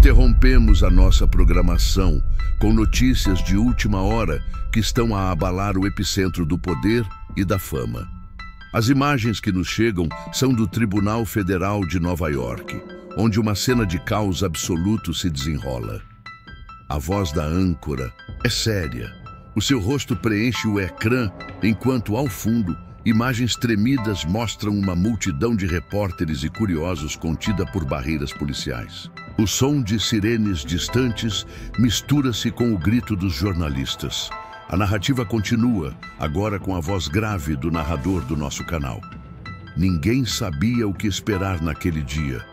Interrompemos a nossa programação com notícias de última hora que estão a abalar o epicentro do poder e da fama. As imagens que nos chegam são do Tribunal Federal de Nova York, onde uma cena de caos absoluto se desenrola. A voz da âncora é séria. O seu rosto preenche o ecrã, enquanto, ao fundo, imagens tremidas mostram uma multidão de repórteres e curiosos contida por barreiras policiais. O som de sirenes distantes mistura-se com o grito dos jornalistas. A narrativa continua, agora com a voz grave do narrador do nosso canal. Ninguém sabia o que esperar naquele dia.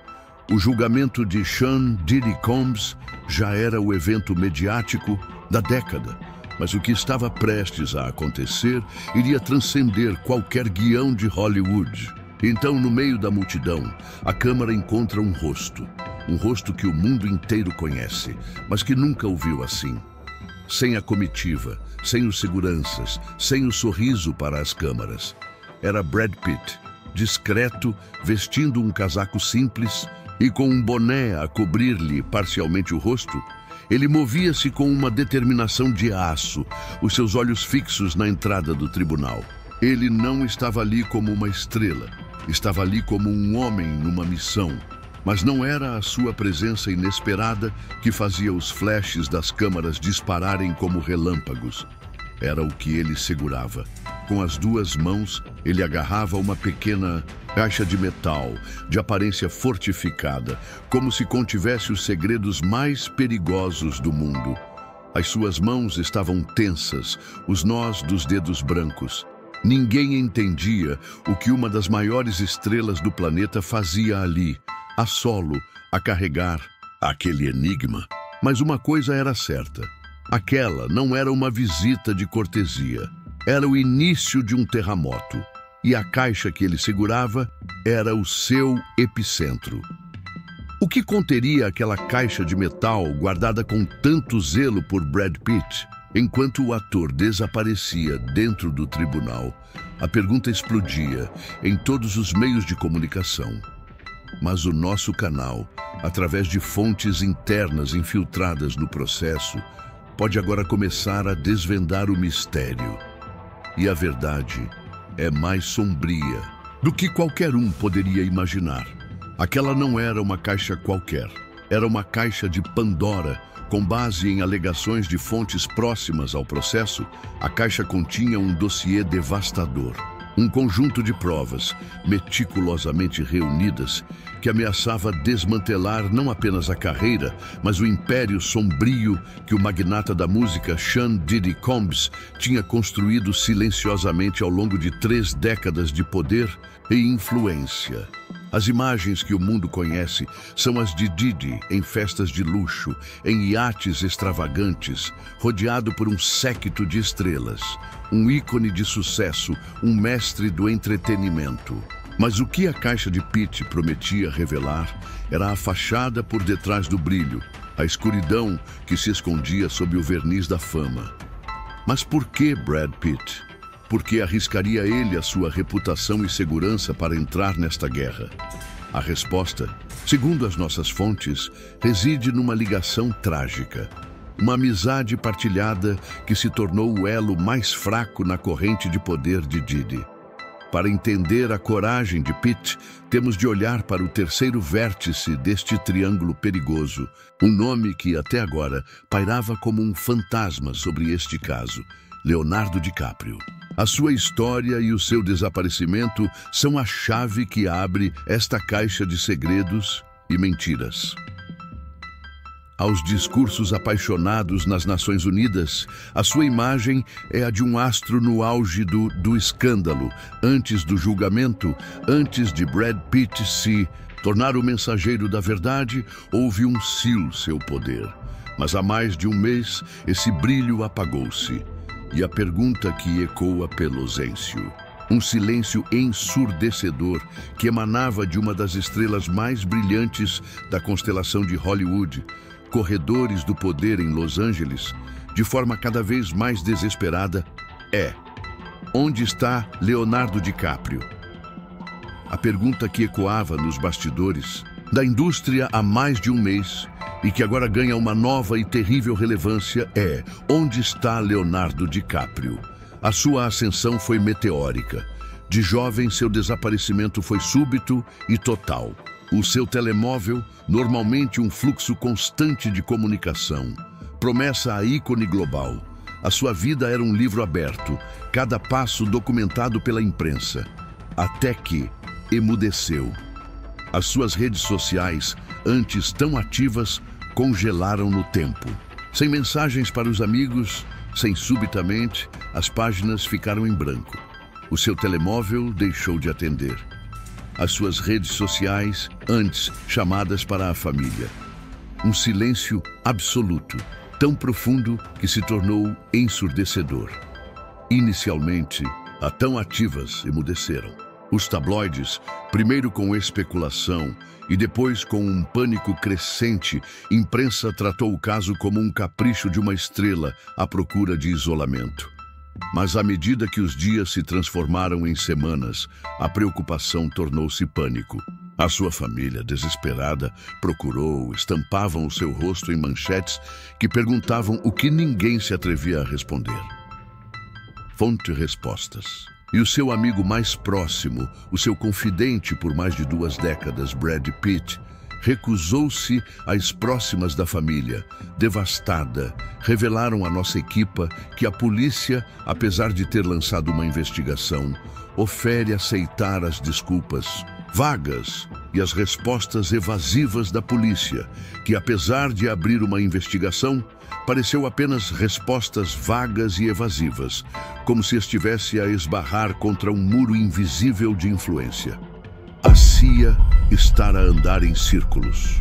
O julgamento de Sean Diddy Combs já era o evento mediático da década, mas o que estava prestes a acontecer iria transcender qualquer guião de Hollywood. Então, no meio da multidão, a câmara encontra um rosto que o mundo inteiro conhece, mas que nunca o viu assim. Sem a comitiva, sem os seguranças, sem o sorriso para as câmaras. Era Brad Pitt, discreto, vestindo um casaco simples e com um boné a cobrir-lhe parcialmente o rosto. Ele movia-se com uma determinação de aço, os seus olhos fixos na entrada do tribunal. Ele não estava ali como uma estrela, estava ali como um homem numa missão. Mas não era a sua presença inesperada que fazia os flashes das câmaras dispararem como relâmpagos. Era o que ele segurava. Com as duas mãos, ele agarrava uma pequena caixa de metal, de aparência fortificada, como se contivesse os segredos mais perigosos do mundo. As suas mãos estavam tensas, os nós dos dedos brancos. Ninguém entendia o que uma das maiores estrelas do planeta fazia ali, a solo, a carregar aquele enigma. Mas uma coisa era certa. Aquela não era uma visita de cortesia. Era o início de um terremoto. E a caixa que ele segurava era o seu epicentro. O que conteria aquela caixa de metal guardada com tanto zelo por Brad Pitt? Enquanto o ator desaparecia dentro do tribunal, a pergunta explodia em todos os meios de comunicação. Mas o nosso canal, através de fontes internas infiltradas no processo, pode agora começar a desvendar o mistério. E a verdade é mais sombria do que qualquer um poderia imaginar. Aquela não era uma caixa qualquer. Era uma caixa de Pandora. Com base em alegações de fontes próximas ao processo, a caixa continha um dossiê devastador. Um conjunto de provas, meticulosamente reunidas, que ameaçava desmantelar não apenas a carreira, mas o império sombrio que o magnata da música Sean Diddy Combs tinha construído silenciosamente ao longo de 3 décadas de poder e influência. As imagens que o mundo conhece são as de Diddy em festas de luxo, em iates extravagantes, rodeado por um séquito de estrelas, um ícone de sucesso, um mestre do entretenimento. Mas o que a caixa de Pitt prometia revelar era a fachada por detrás do brilho, a escuridão que se escondia sob o verniz da fama. Mas por que Brad Pitt? Por que arriscaria ele a sua reputação e segurança para entrar nesta guerra? A resposta, segundo as nossas fontes, reside numa ligação trágica. Uma amizade partilhada que se tornou o elo mais fraco na corrente de poder de Diddy. Para entender a coragem de Pitt, temos de olhar para o terceiro vértice deste triângulo perigoso, um nome que até agora pairava como um fantasma sobre este caso: Leonardo DiCaprio. A sua história e o seu desaparecimento são a chave que abre esta caixa de segredos e mentiras. Aos discursos apaixonados nas Nações Unidas, a sua imagem é a de um astro no auge do escândalo. Antes do julgamento, antes de Brad Pitt se tornar o mensageiro da verdade, houve um sil seu poder. Mas há mais de um mês, esse brilho apagou-se. E a pergunta que ecoa pelo Zêncio. Um silêncio ensurdecedor que emanava de uma das estrelas mais brilhantes da constelação de Hollywood, corredores do poder em Los Angeles, de forma cada vez mais desesperada, onde está Leonardo DiCaprio? A pergunta que ecoava nos bastidores da indústria há mais de um mês e que agora ganha uma nova e terrível relevância é Onde está Leonardo DiCaprio? A sua ascensão foi meteórica. De jovem, seu desaparecimento foi súbito e total. O seu telemóvel, normalmente um fluxo constante de comunicação, promessa a ícone global. A sua vida era um livro aberto, cada passo documentado pela imprensa, até que emudeceu. As suas redes sociais, antes tão ativas, congelaram no tempo. Sem mensagens para os amigos, subitamente, as páginas ficaram em branco. O seu telemóvel deixou de atender. As suas redes sociais, antes chamadas para a família. Um silêncio absoluto, tão profundo que se tornou ensurdecedor. Inicialmente, a tão ativas emudeceram. Os tabloides, primeiro com especulação e depois com um pânico crescente, imprensa tratou o caso como um capricho de uma estrela à procura de isolamento. Mas à medida que os dias se transformaram em semanas, a preocupação tornou-se pânico. A sua família, desesperada, estampavam o seu rosto em manchetes que perguntavam o que ninguém se atrevia a responder. Fonte respostas. E o seu amigo mais próximo, o seu confidente por mais de 2 décadas, Brad Pitt, recusou-se às próximas da família. Devastada, revelaram à nossa equipa que a polícia, apesar de ter lançado uma investigação, ofere aceitar as desculpas vagas e as respostas evasivas da polícia, que apesar de abrir uma investigação, pareceu apenas respostas vagas e evasivas, como se estivesse a esbarrar contra um muro invisível de influência. A CIA está a andar em círculos.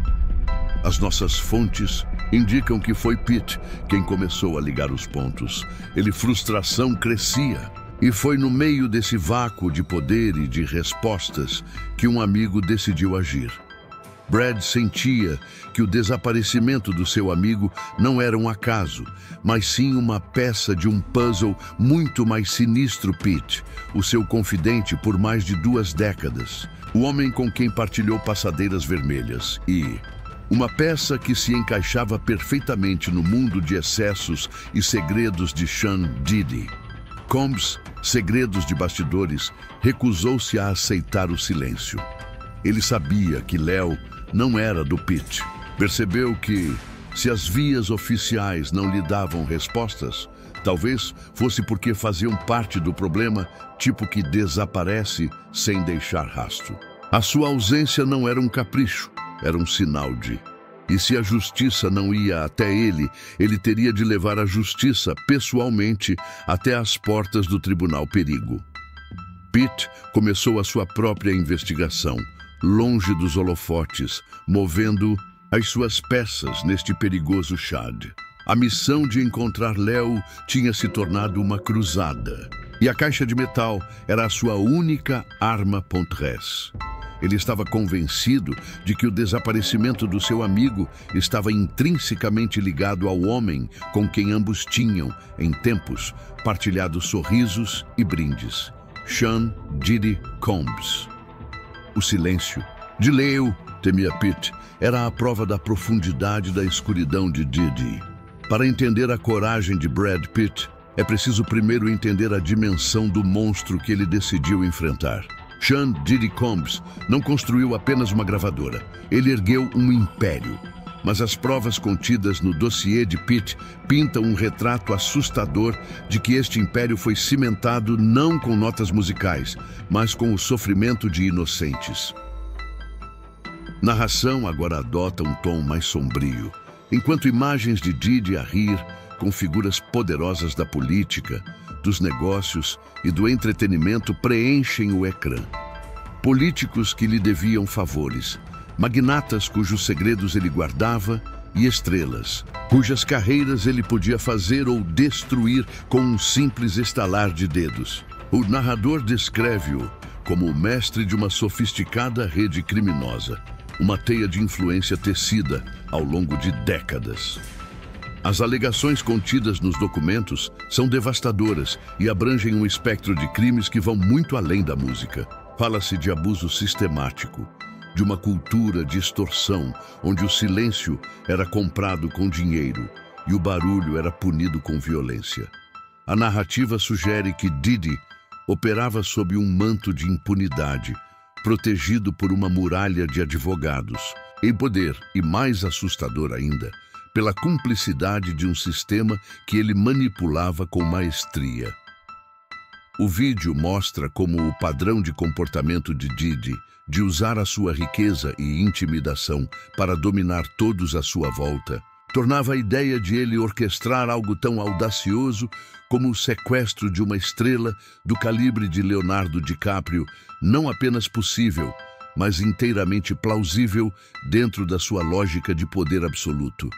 As nossas fontes indicam que foi Pitt quem começou a ligar os pontos. Frustração crescia. E foi no meio desse vácuo de poder e de respostas que um amigo decidiu agir. Brad sentia que o desaparecimento do seu amigo não era um acaso, mas sim uma peça de um puzzle muito mais sinistro. Pitt, o seu confidente por mais de 2 décadas, o homem com quem partilhou passadeiras vermelhas e uma peça que se encaixava perfeitamente no mundo de excessos e segredos de Sean Diddy. Combs, segredos de bastidores, recusou-se a aceitar o silêncio. Ele sabia que Leo não era do Pitt. Percebeu que, se as vias oficiais não lhe davam respostas, talvez fosse porque faziam parte do problema, tipo que desaparece sem deixar rastro. A sua ausência não era um capricho, era um sinal de... E se a justiça não ia até ele teria de levar a justiça pessoalmente até as portas do Tribunal Perigo. Pitt começou a sua própria investigação, longe dos holofotes, movendo as suas peças neste perigoso Chad. A missão de encontrar Leo tinha se tornado uma cruzada, e a caixa de metal era a sua única arma res. Ele estava convencido de que o desaparecimento do seu amigo estava intrinsecamente ligado ao homem com quem ambos tinham, em tempos, partilhado sorrisos e brindes. Sean Diddy Combs. O silêncio de Leo, temia Pitt, era a prova da profundidade da escuridão de Diddy. Para entender a coragem de Brad Pitt, é preciso primeiro entender a dimensão do monstro que ele decidiu enfrentar. Sean Diddy Combs não construiu apenas uma gravadora, ele ergueu um império. Mas as provas contidas no dossiê de Pitt pintam um retrato assustador de que este império foi cimentado não com notas musicais, mas com o sofrimento de inocentes. Narração agora adota um tom mais sombrio, enquanto imagens de Diddy a rir, com figuras poderosas da política, dos negócios e do entretenimento preenchem o ecrã. Políticos que lhe deviam favores, magnatas cujos segredos ele guardava e estrelas, cujas carreiras ele podia fazer ou destruir com um simples estalar de dedos. O narrador descreve-o como o mestre de uma sofisticada rede criminosa, uma teia de influência tecida ao longo de décadas. As alegações contidas nos documentos são devastadoras e abrangem um espectro de crimes que vão muito além da música. Fala-se de abuso sistemático, de uma cultura de extorsão, onde o silêncio era comprado com dinheiro e o barulho era punido com violência. A narrativa sugere que Diddy operava sob um manto de impunidade, protegido por uma muralha de advogados, em poder, e mais assustador ainda, pela cumplicidade de um sistema que ele manipulava com maestria. O vídeo mostra como o padrão de comportamento de Diddy, de usar a sua riqueza e intimidação para dominar todos à sua volta, tornava a ideia de ele orquestrar algo tão audacioso como o sequestro de uma estrela do calibre de Leonardo DiCaprio não apenas possível, mas inteiramente plausível dentro da sua lógica de poder absoluto.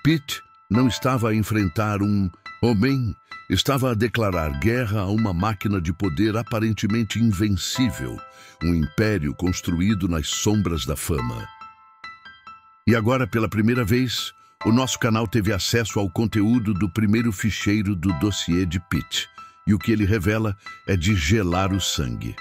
Pitt não estava a enfrentar um homem, estava a declarar guerra a uma máquina de poder aparentemente invencível, um império construído nas sombras da fama. E agora, pela primeira vez, o nosso canal teve acesso ao conteúdo do primeiro ficheiro do dossiê de Pitt, e o que ele revela é de gelar o sangue.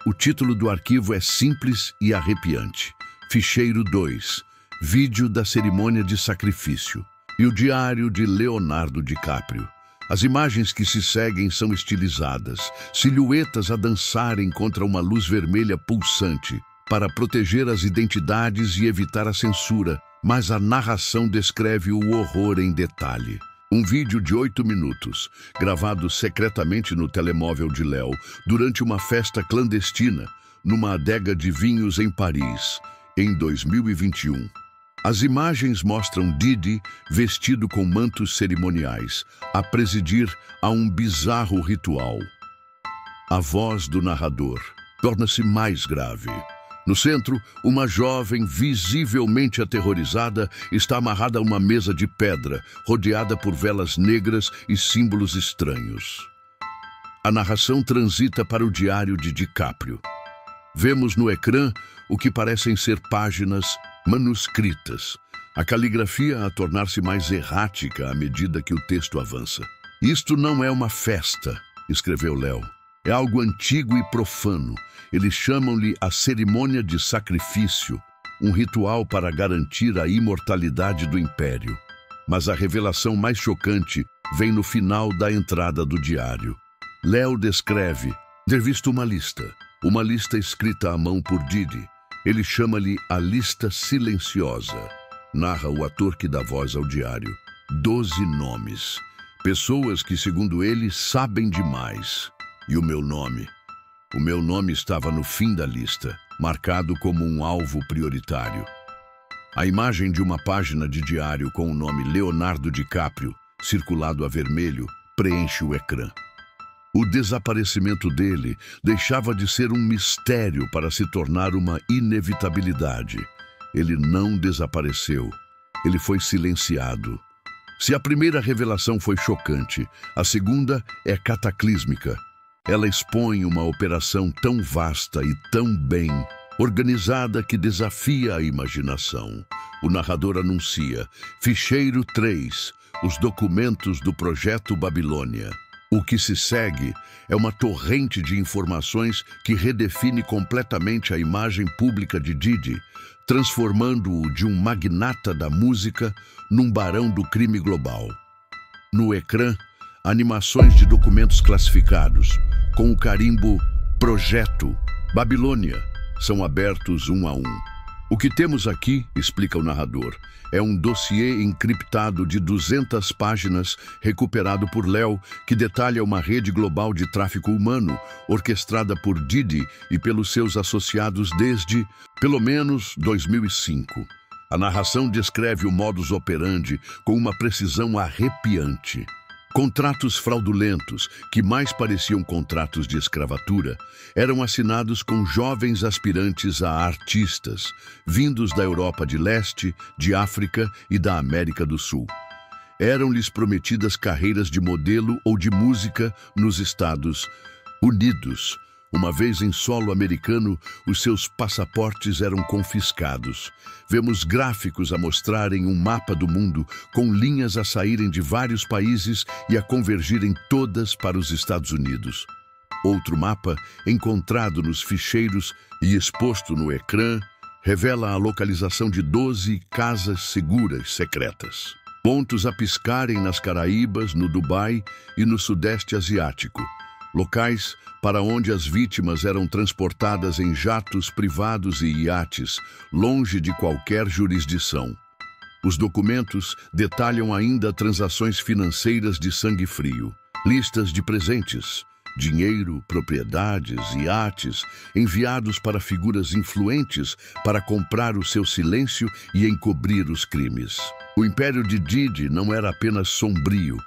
O título do arquivo é simples e arrepiante. Ficheiro 2, vídeo da cerimônia de sacrifício. E o diário de Leonardo DiCaprio. As imagens que se seguem são estilizadas, silhuetas a dançarem contra uma luz vermelha pulsante, para proteger as identidades e evitar a censura, mas a narração descreve o horror em detalhe. Um vídeo de 8 minutos, gravado secretamente no telemóvel de Léo durante uma festa clandestina, numa adega de vinhos em Paris, em 2021. As imagens mostram Diddy vestido com mantos cerimoniais, a presidir a um bizarro ritual. A voz do narrador torna-se mais grave. No centro, uma jovem visivelmente aterrorizada está amarrada a uma mesa de pedra, rodeada por velas negras e símbolos estranhos. A narração transita para o diário de DiCaprio. Vemos no ecrã o que parecem ser páginas manuscritas, a caligrafia a tornar-se mais errática à medida que o texto avança. Isto não é uma festa, escreveu Léo. É algo antigo e profano. Eles chamam-lhe a cerimônia de sacrifício, um ritual para garantir a imortalidade do império. Mas a revelação mais chocante vem no final da entrada do diário. Léo descreve ter visto uma lista escrita à mão por Diddy. Ele chama-lhe a lista silenciosa. Narra o ator que dá voz ao diário. 12 nomes. Pessoas que, segundo ele, sabem demais. E o meu nome estava no fim da lista, marcado como um alvo prioritário. A imagem de uma página de diário com o nome Leonardo DiCaprio, circulado a vermelho, preenche o ecrã. O desaparecimento dele deixava de ser um mistério para se tornar uma inevitabilidade. Ele não desapareceu. Ele foi silenciado. Se a primeira revelação foi chocante, a segunda é cataclísmica. Ela expõe uma operação tão vasta e tão bem organizada que desafia a imaginação. O narrador anuncia: Ficheiro 3, os documentos do Projeto Babilônia. O que se segue é uma torrente de informações que redefine completamente a imagem pública de Diddy, transformando-o de um magnata da música num barão do crime global. No ecrã, animações de documentos classificados, com o carimbo Projeto Babilônia, são abertos um a um. O que temos aqui, explica o narrador, é um dossiê encriptado de 200 páginas recuperado por Léo, que detalha uma rede global de tráfico humano, orquestrada por Diddy e pelos seus associados desde, pelo menos, 2005. A narração descreve o modus operandi com uma precisão arrepiante. Contratos fraudulentos, que mais pareciam contratos de escravatura, eram assinados com jovens aspirantes a artistas, vindos da Europa de Leste, de África e da América do Sul. Eram-lhes prometidas carreiras de modelo ou de música nos Estados Unidos. Uma vez em solo americano, os seus passaportes eram confiscados. Vemos gráficos a mostrarem um mapa do mundo, com linhas a saírem de vários países e a convergirem todas para os Estados Unidos. Outro mapa, encontrado nos ficheiros e exposto no ecrã, revela a localização de 12 casas seguras secretas. Pontos a piscarem nas Caraíbas, no Dubai e no Sudeste Asiático. Locais para onde as vítimas eram transportadas em jatos privados e iates, longe de qualquer jurisdição. Os documentos detalham ainda transações financeiras de sangue frio, listas de presentes, dinheiro, propriedades, iates, enviados para figuras influentes para comprar o seu silêncio e encobrir os crimes. O império de Didi não era apenas sombrio,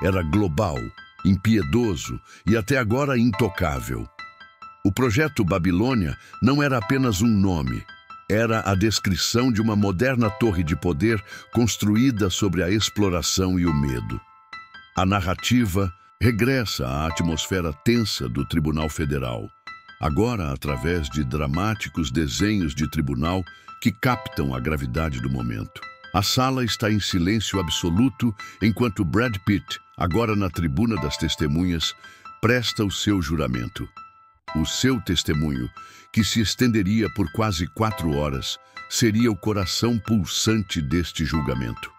era global, impiedoso e até agora intocável. O projeto Babilônia não era apenas um nome, era a descrição de uma moderna torre de poder construída sobre a exploração e o medo. A narrativa regressa à atmosfera tensa do Tribunal Federal, agora através de dramáticos desenhos de tribunal que captam a gravidade do momento. A sala está em silêncio absoluto enquanto Brad Pitt, agora na tribuna das testemunhas, presta o seu juramento. O seu testemunho, que se estenderia por quase 4 horas, seria o coração pulsante deste julgamento.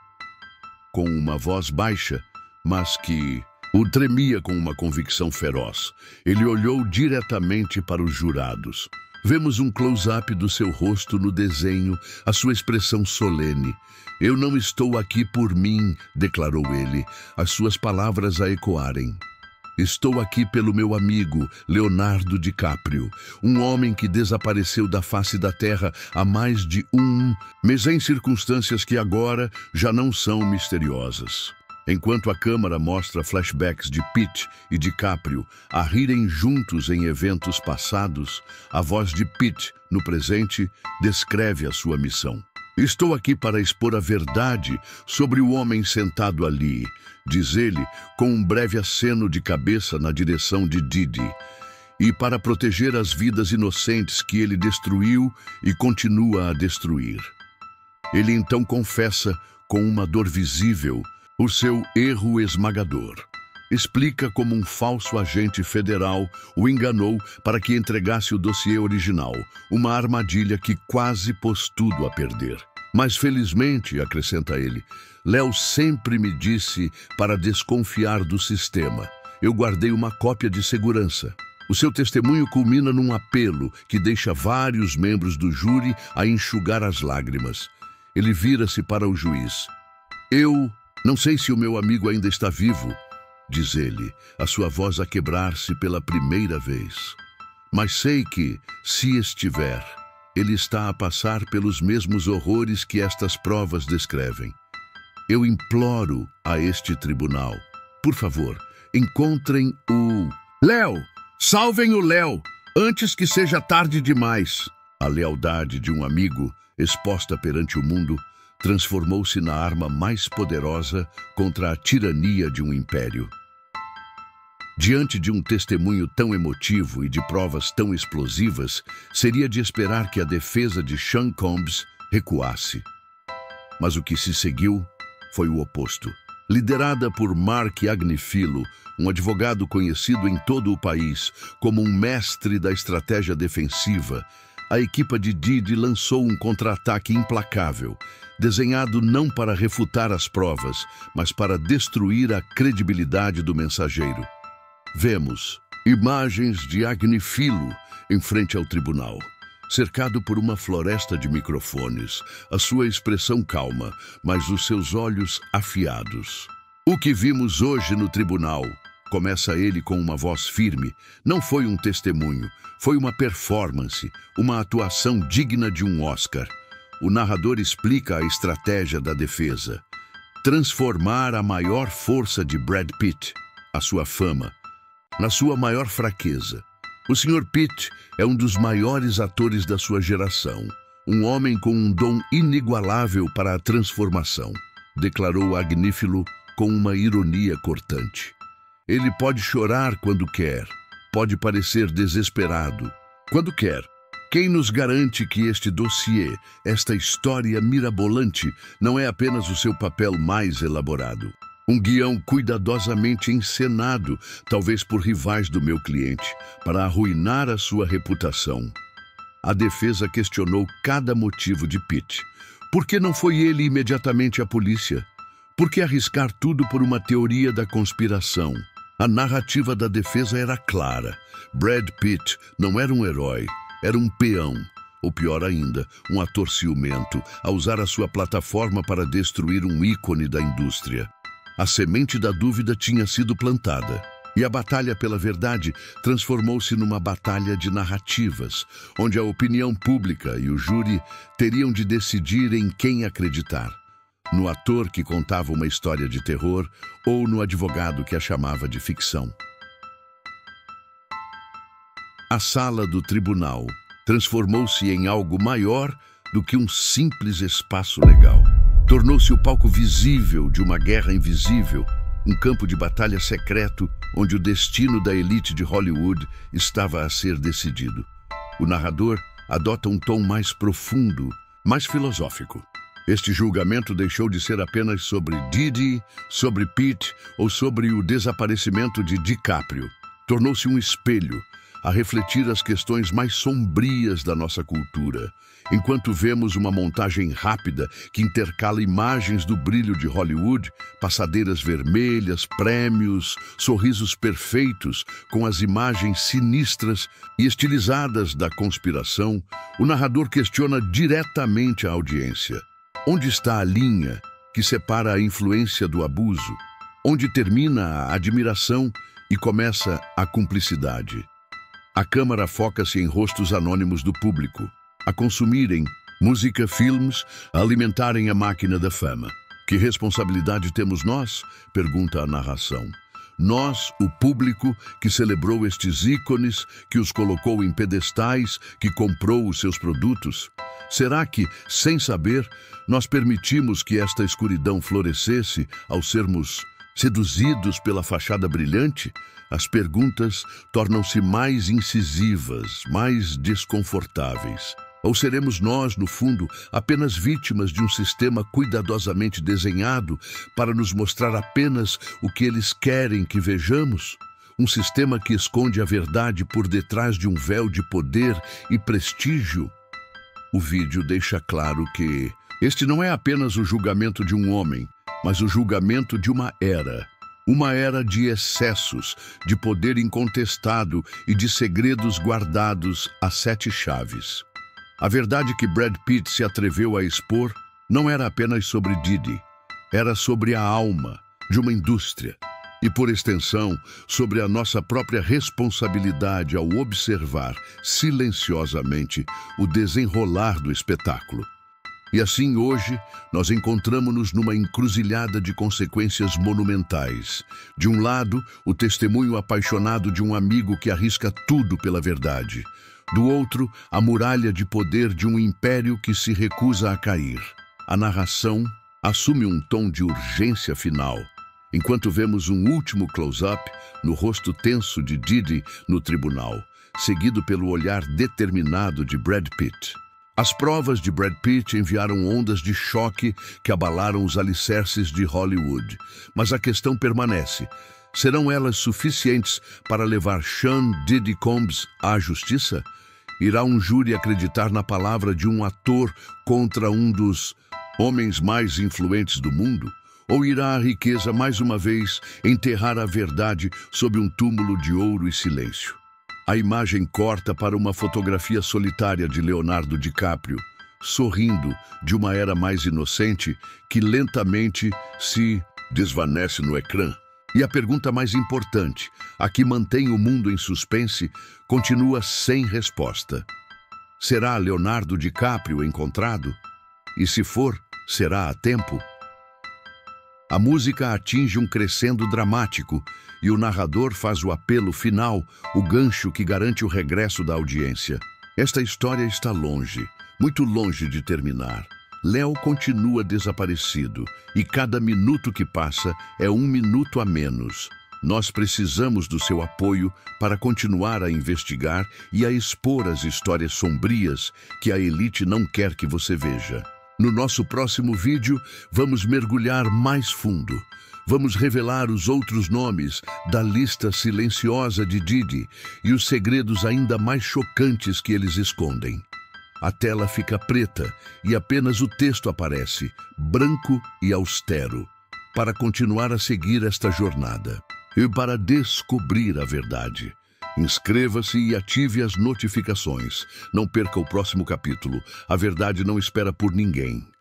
Com uma voz baixa, mas que o tremia com uma convicção feroz, ele olhou diretamente para os jurados. Vemos um close-up do seu rosto no desenho, a sua expressão solene. "Eu não estou aqui por mim", declarou ele, as suas palavras a ecoarem. "Estou aqui pelo meu amigo, Leonardo DiCaprio, um homem que desapareceu da face da Terra há mais de mês em circunstâncias que agora já não são misteriosas." Enquanto a câmara mostra flashbacks de Pitt e DiCaprio a rirem juntos em eventos passados, a voz de Pitt, no presente, descreve a sua missão. "Estou aqui para expor a verdade sobre o homem sentado ali", diz ele, com um breve aceno de cabeça na direção de Didi, "e para proteger as vidas inocentes que ele destruiu e continua a destruir." Ele então confessa, com uma dor visível, o seu erro esmagador. Explica como um falso agente federal o enganou para que entregasse o dossiê original, uma armadilha que quase pôs tudo a perder. "Mas felizmente", acrescenta ele, "Léo sempre me disse para desconfiar do sistema. Eu guardei uma cópia de segurança." O seu testemunho culmina num apelo que deixa vários membros do júri a enxugar as lágrimas. Ele vira-se para o juiz. "Eu não sei se o meu amigo ainda está vivo", diz ele, a sua voz a quebrar-se pela primeira vez. "Mas sei que, se estiver, ele está a passar pelos mesmos horrores que estas provas descrevem. Eu imploro a este tribunal, por favor, encontrem o Léo! Salvem o Léo, antes que seja tarde demais." A lealdade de um amigo, exposta perante o mundo, transformou-se na arma mais poderosa contra a tirania de um império. Diante de um testemunho tão emotivo e de provas tão explosivas, seria de esperar que a defesa de Sean Combs recuasse. Mas o que se seguiu foi o oposto. Liderada por Mark Agnifilo, um advogado conhecido em todo o país como um mestre da estratégia defensiva, a equipa de Didi lançou um contra-ataque implacável, desenhado não para refutar as provas, mas para destruir a credibilidade do mensageiro. Vemos imagens de Agnifilo em frente ao tribunal, cercado por uma floresta de microfones, a sua expressão calma, mas os seus olhos afiados. "O que vimos hoje no tribunal", começa ele com uma voz firme, "não foi um testemunho, foi uma performance, uma atuação digna de um Oscar." O narrador explica a estratégia da defesa. Transformar a maior força de Brad Pitt, a sua fama, na sua maior fraqueza. O Sr. Pitt é um dos maiores atores da sua geração, um homem com um dom inigualável para a transformação, declarou Agnifilo com uma ironia cortante. "Ele pode chorar quando quer, pode parecer desesperado, quando quer. Quem nos garante que este dossiê, esta história mirabolante, não é apenas o seu papel mais elaborado? Um guião cuidadosamente encenado, talvez por rivais do meu cliente, para arruinar a sua reputação." a defesa questionou cada motivo de Pitt. Por que não foi ele imediatamente à polícia? Por que arriscar tudo por uma teoria da conspiração? A narrativa da defesa era clara. Brad Pitt não era um herói, era um peão. Ou pior ainda, um ator ciumento, a usar a sua plataforma para destruir um ícone da indústria. A semente da dúvida tinha sido plantada. E a batalha pela verdade transformou-se numa batalha de narrativas, onde a opinião pública e o júri teriam de decidir em quem acreditar. No ator que contava uma história de terror ou no advogado que a chamava de ficção. A sala do tribunal transformou-se em algo maior do que um simples espaço legal. Tornou-se o palco visível de uma guerra invisível, um campo de batalha secreto onde o destino da elite de Hollywood estava a ser decidido. O narrador adota um tom mais profundo, mais filosófico. Este julgamento deixou de ser apenas sobre Diddy, sobre Pitt ou sobre o desaparecimento de DiCaprio. Tornou-se um espelho, a refletir as questões mais sombrias da nossa cultura, enquanto vemos uma montagem rápida que intercala imagens do brilho de Hollywood, passadeiras vermelhas, prêmios, sorrisos perfeitos, com as imagens sinistras e estilizadas da conspiração. O narrador questiona diretamente a audiência. Onde está a linha que separa a influência do abuso? Onde termina a admiração e começa a cumplicidade? A câmara foca-se em rostos anônimos do público, a consumirem música, filmes, a alimentarem a máquina da fama. Que responsabilidade temos nós? Pergunta a narração. Nós, o público, que celebrou estes ícones, que os colocou em pedestais, que comprou os seus produtos? Será que, sem saber, nós permitimos que esta escuridão florescesse ao sermos seduzidos pela fachada brilhante? As perguntas tornam-se mais incisivas, mais desconfortáveis. Ou seremos nós, no fundo, apenas vítimas de um sistema cuidadosamente desenhado para nos mostrar apenas o que eles querem que vejamos? Um sistema que esconde a verdade por detrás de um véu de poder e prestígio? O vídeo deixa claro que este não é apenas o julgamento de um homem, mas o julgamento de uma era. Uma era de excessos, de poder incontestado e de segredos guardados a 7 chaves. A verdade que Brad Pitt se atreveu a expor não era apenas sobre Diddy, era sobre a alma de uma indústria e, por extensão, sobre a nossa própria responsabilidade ao observar silenciosamente o desenrolar do espetáculo. E assim, hoje, nós encontramos-nos numa encruzilhada de consequências monumentais. De um lado, o testemunho apaixonado de um amigo que arrisca tudo pela verdade. Do outro, a muralha de poder de um império que se recusa a cair. A narração assume um tom de urgência final, enquanto vemos um último close-up no rosto tenso de Diddy no tribunal, seguido pelo olhar determinado de Brad Pitt. As provas de Brad Pitt enviaram ondas de choque que abalaram os alicerces de Hollywood. Mas a questão permanece. Serão elas suficientes para levar Sean Diddy Combs à justiça? Irá um júri acreditar na palavra de um ator contra um dos homens mais influentes do mundo? Ou irá a riqueza mais uma vez enterrar a verdade sob um túmulo de ouro e silêncio? A imagem corta para uma fotografia solitária de Leonardo DiCaprio, sorrindo de uma era mais inocente que lentamente se desvanece no ecrã. E a pergunta mais importante, a que mantém o mundo em suspense, continua sem resposta. Será Leonardo DiCaprio encontrado? E se for, será a tempo? A música atinge um crescendo dramático e o narrador faz o apelo final, o gancho que garante o regresso da audiência. Esta história está longe, muito longe de terminar. Léo continua desaparecido e cada minuto que passa é um minuto a menos. Nós precisamos do seu apoio para continuar a investigar e a expor as histórias sombrias que a elite não quer que você veja. No nosso próximo vídeo, vamos mergulhar mais fundo. Vamos revelar os outros nomes da lista silenciosa de Diddy e os segredos ainda mais chocantes que eles escondem. A tela fica preta e apenas o texto aparece, branco e austero, para continuar a seguir esta jornada e para descobrir a verdade. Inscreva-se e ative as notificações. Não perca o próximo capítulo. A verdade não espera por ninguém.